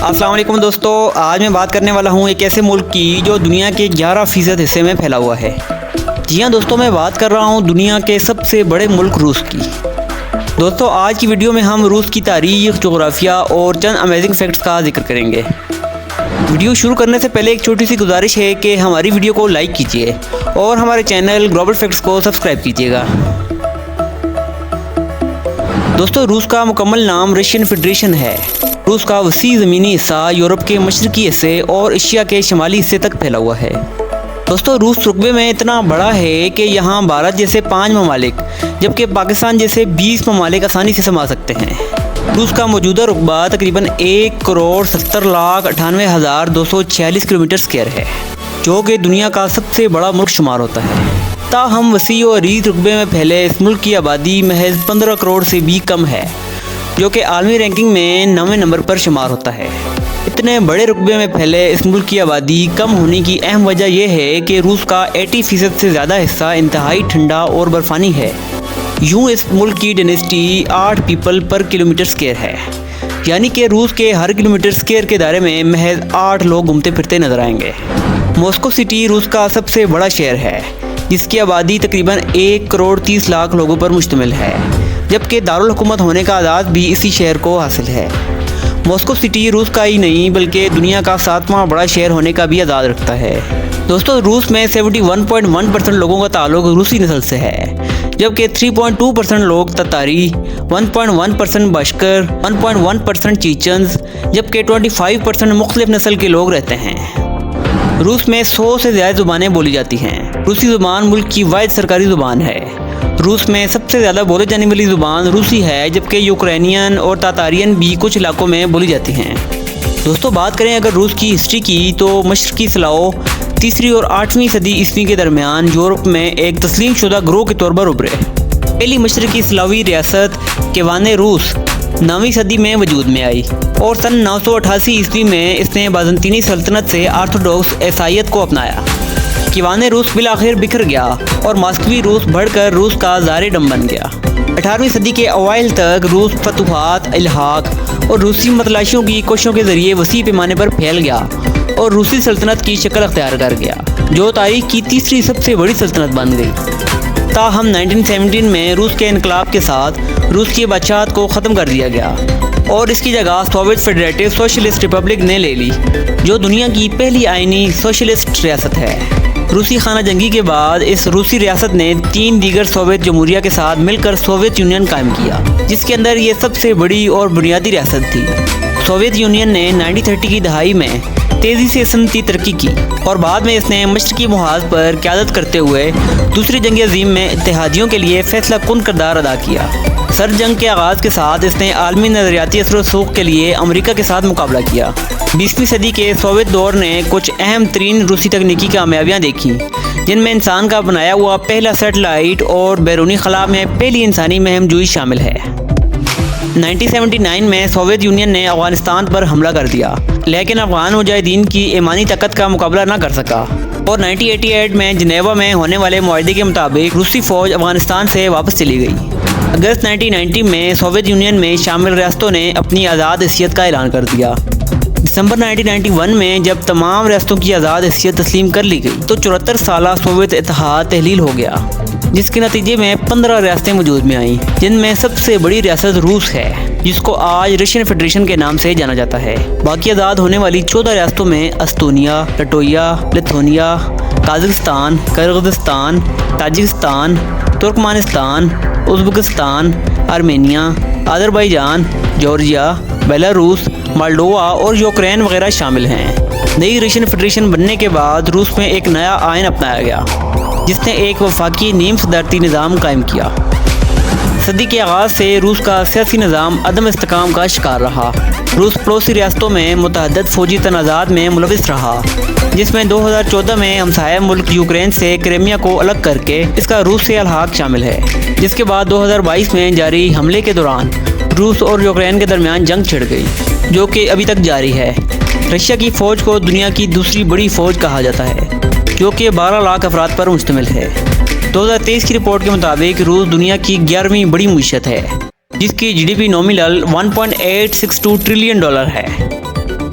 अस्सलाम वालेकुम दोस्तों, आज मैं बात करने वाला हूँ एक ऐसे मुल्क की जो दुनिया के 11% हिस्से में फैला हुआ है। जी हाँ दोस्तों, मैं बात कर रहा हूँ दुनिया के सबसे बड़े मुल्क रूस की। दोस्तों आज की वीडियो में हम रूस की तारीख, जोग्राफिया और चंद अमेजिंग फैक्ट्स का जिक्र करेंगे। वीडियो शुरू करने से पहले एक छोटी सी गुजारिश है कि हमारी वीडियो को लाइक कीजिए और हमारे चैनल ग्लोबल फैक्ट्स को सब्सक्राइब कीजिएगा। दोस्तों रूस का मुकम्मल नाम रशियन फेडरेशन है। रूस का वसी ज़मीनी हिस्सा यूरोप के मशरकी हिस्से और एशिया के शुमाली हिस्से तक फैला हुआ है। दोस्तों रूस रुकबे में इतना बड़ा है कि यहाँ भारत जैसे 5 ममालिक जबकि पाकिस्तान जैसे 20 ममालिक आसानी से समा सकते हैं। रूस का मौजूदा रुकबा तकरीबन 1,70,98,246 किलोमीटर स्क्वायर है, जो कि दुनिया का सबसे बड़ा मुल्क शुमार होता है। ताहम वसी और अरीज रुकबे में फैले इस मुल्क की आबादी महज 15 करोड़ से भी कम है, जो कि आलमी रैंकिंग में 9वें नंबर पर शुमार होता है। इतने बड़े रुकबे में फैले इस मुल्क की आबादी कम होने की अहम वजह यह है कि रूस का 80% से ज़्यादा हिस्सा इंतहाई ठंडा और बर्फ़ानी है। यूँ इस मुल्क की डेंसिटी 8 पीपल पर किलोमीटर स्क्वायर है, यानी कि रूस के हर किलोमीटर स्क्वायर के दायरे में महज 8 लोग घूमते फिरते नजर आएंगे। मॉस्को सिटी रूस का सबसे बड़ा शहर है, जिसकी आबादी तकरीबन 1,30,00,000 लोगों पर मुश्तमिल है, जबकि दारुल हुकूमत होने का आज़ाद भी इसी शहर को हासिल है। मॉस्को सिटी रूस का ही नहीं बल्कि दुनिया का 7वां बड़ा शहर होने का भी आज़ाद रखता है। दोस्तों रूस में 71.1% लोगों का ताल्लुक रूसी नस्ल से है, जबकि 3.2% लोग ततारी, 1.1% बशकर, 1.1% चीचन्स, जबकि 25% मुख्तलिफ नस्ल के लोग रहते हैं। रूस में 100 से ज़्यादा ज़ुबानें बोली जाती हैं। रूसी ज़ुबान मुल्क की वाहिद सरकारी ज़ुबान है। रूस में सबसे ज़्यादा बोले जाने वाली ज़ुबान रूसी है, जबकि यूक्रेनियन और तातारियन भी कुछ इलाकों में बोली जाती हैं। दोस्तों बात करें अगर रूस की हिस्ट्री की, तो मशरकी स्लाव 3री और 8वीं सदी ईस्वी के दरमियान यूरोप में एक तस्लीम शुदा ग्रोह के तौर पर उभरे। पहली मशरकी स्लावी रियासत केवाने रूस 9वीं सदी में वजूद में आई और सन 988 ईस्वी में इसने बाज़ंतीनी सल्तनत से आर्थोडॉक्स ईसाईयत को अपनाया। कीवाने रूस बिलाखिर बिखर गया और मॉस्कवी रूस बढ़कर रूस का ज़ार-ए-दम बन गया। 18वीं सदी के अवाइल तक रूस फतूहात, इल्हाक और रूसी मतलाशियों की कोशिशों के ज़रिए वसी पैमाने पर फैल गया और रूसी सल्तनत की शक्ल अख्तियार कर गया, जो तारीख की 3री सबसे बड़ी सल्तनत बन गई। ताहम 1917 में रूस के इनकलाब के साथ रूस की बादशाहत को ख़त्म कर दिया गया और इसकी जगह सोवियत फेडरेटिव सोशलिस्ट रिपब्लिक ने ले ली, जो दुनिया की पहली आइनी सोशलिस्ट रियासत है। रूसी खाना जंगी के बाद इस रूसी रियासत ने 3 दीगर सोवियत जमहूरिया के साथ मिलकर सोवियत यूनियन कायम किया, जिसके अंदर ये सबसे बड़ी और बुनियादी रियासत थी। सोवियत यूनियन ने 1930 की दहाई में तेज़ी से सनती तरक्की की और बाद में इसने मशरकी मुहाज पर क़यादत करते हुए दूसरी जंग अज़ीम में इत्तेहादियों के लिए फैसला कुन किरदार अदा किया। सर जंग के आगाज़ के साथ इसने आलमी नज़रियाती असर रसूख के लिए अमेरिका के साथ मुकाबला किया। 20वीं सदी के सोवियत दौर ने कुछ अहम तरीन रूसी तकनीकी कामयाबियाँ देखी, जिनमें इंसान का बनाया हुआ पहला सेटेलाइट और बैरूनी खला में पहली इंसानी मुहिमजोई शामिल है। 1979 में सोवियत यूनियन ने अफगानिस्तान पर हमला कर दिया, लेकिन अफगान मुजाहिदीन की ईमानी ताकत का मुकाबला न कर सका और 1988 में जिनेवा में होने वाले मुआहदे के मुताबिक रूसी फ़ौज अफगानिस्तान से वापस चली गई। अगस्त 1990 में सोवियत यूनियन में शामिल रियासतों ने अपनी आज़ाद हैसियत का ऐलान कर दिया। दिसंबर 1991 में जब तमाम रियासतों की आज़ाद हैसियत तस्लीम कर ली गई, तो 74 साला सोवियत इत्तेहाद तहलील हो गया, जिसके नतीजे में 15 रियासतें वजूद में आईं, जिनमें सबसे बड़ी रियासत रूस है, जिसको आज रशियन फेडरेशन के नाम से जाना जाता है। बाकी आज़ाद होने वाली 14 रियासतों में Estonia, Latvia, Lithuania, Kazakhstan, Kyrgyzstan, Tajikistan, Turkmenistan, Uzbekistan, Armenia, Azerbaijan, Georgia, Belarus, Moldova और यूक्रेन वगैरह शामिल हैं। नई रशियन फेडरेशन बनने के बाद रूस में एक नया आइन अपनाया गया, जिसने एक वफाकी नीम सदारती निज़ाम कायम किया। सदी के आगाज़ से रूस का सियासी निज़ाम अदम इस्तेकाम का शिकार रहा। रूस पड़ोसी रियासतों में मुतअद्दिद फ़ौजी तनाज़ात में मुलविस रहा, जिसमें 2014 में हमसाया मुल्क यूक्रेन से क्रीमिया को अलग करके इसका रूस से अलहाक शामिल है, जिसके बाद 2022 में जारी हमले के दौरान रूस और यूक्रेन के दरमियान जंग छिड़ गई, जो कि अभी तक जारी है। रशिया की फ़ौज को दुनिया की दूसरी बड़ी फ़ौज कहा जाता है, जो कि 12 लाख अफराद पर मुश्तमिल है। 2023 की रिपोर्ट के मुताबिक रूस दुनिया की 11वीं बड़ी मीशत है, जिसकी GDP नॉमिनल $1.862 ट्रिलियन है।